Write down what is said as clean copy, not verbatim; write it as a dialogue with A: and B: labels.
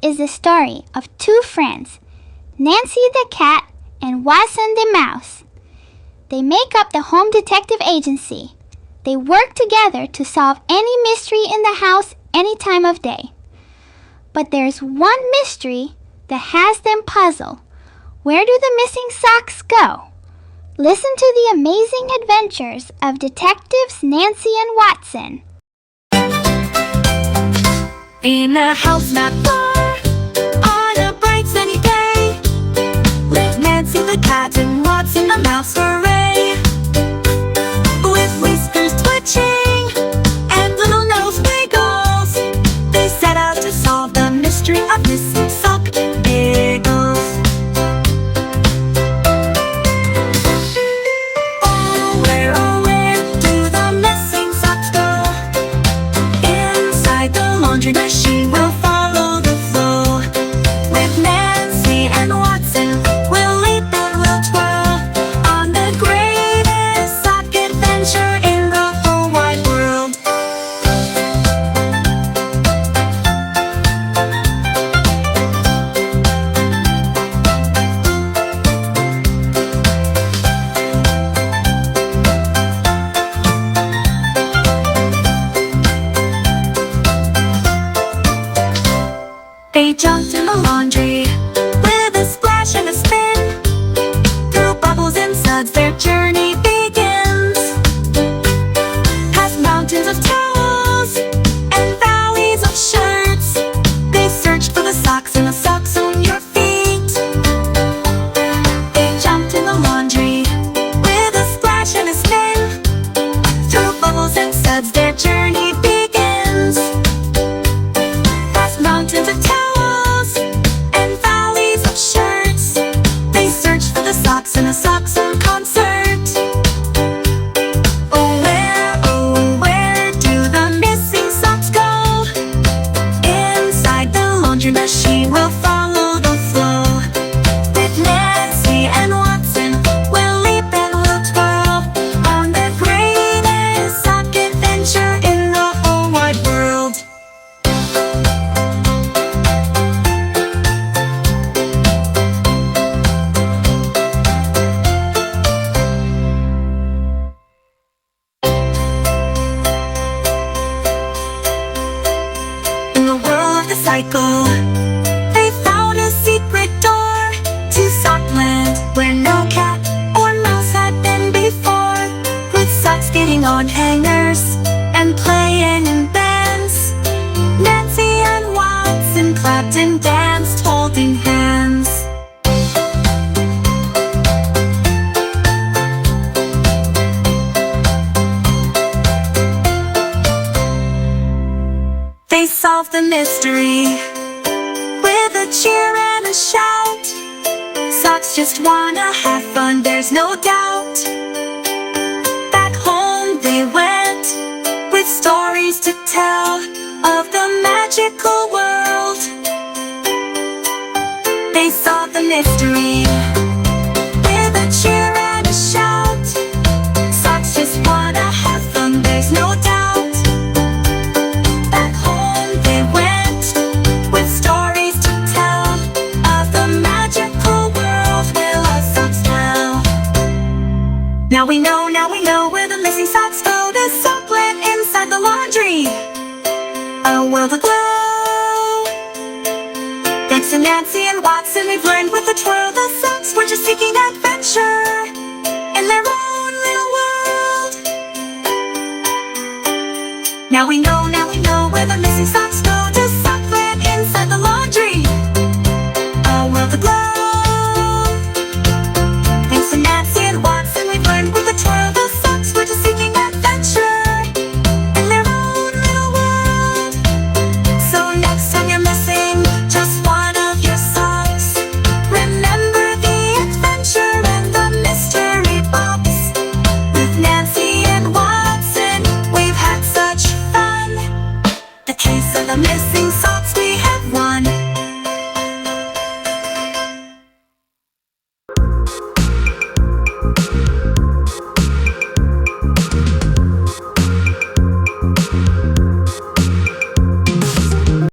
A: is the story of two friends, Nancy the cat and Watson the mouse. They make up the home detective agency. They work together to solve any mystery in the house any time of day. But there's one mystery that has them puzzled. Where do the missing socks go? Listen to the amazing adventures of detectives Nancy and Watson.
B: In a house not far, on a bright sunny day, live Nancy the cat and Watson the mouse, hooray! With whiskers twitching and little nose wiggles, they set out to solve the mystery of missing sock giggles. Oh, where do the missing socks go? Inside the laundry machine will follow the flow. With Nancy and Watson, we'll leap and we'll twirl on the greatest sock adventure in the whole wide world. They jumped in the laundry with a splash and a spin. Through bubbles and suds their journey begins. Past mountains of towels and valleys of shirts, they searched for the socks in the socks on your feet. They jumped in the laundry with a splash and a spin. Through bubbles and suds their journey begins. Past mountains of towels and valleys of shirts, they searched for the socks in a socks on concert. Oh, where do the missing socks go? Inside the laundry machine we'll follow the flow. With Nancy and Watson, we'll leap and we'll twirl on the greatest sock adventure in the whole wide world. In the whirl of the cycle, they found a secret door to Sockland, where no cat or mouse had been before. With socks getting on hangers and playing in bands, Nancy and Watson clapped and danced, holding hands. They solved the mystery with a cheer and a shout. Socks just wanna have fun, there's no doubt. Back home they went with stories to tell of the magical world. They solved the mystery with a cheer and a shout. Socks just wanna have fun, there's no doubt. Back home they went with stories to tell of the magical world where our socks dwell. Now we know where the missing socks go. There's Sockland inside the laundry, a world aglow. Thanks to Nancy and Watson, we've learned with the twirl, the socks were just seeking adventure in their own little world. Now we know where the missing socks go. To Sockland inside the laundry, a world aglow. Thanks to Nancy and Watson, we've learned with the twirl, the socks were just seeking adventure in their own little world. So next time you're missing just one of your socks, remember the adventure and the mystery box. With Nancy and Watson, we've had such fun. The case of the missing socks, we have won.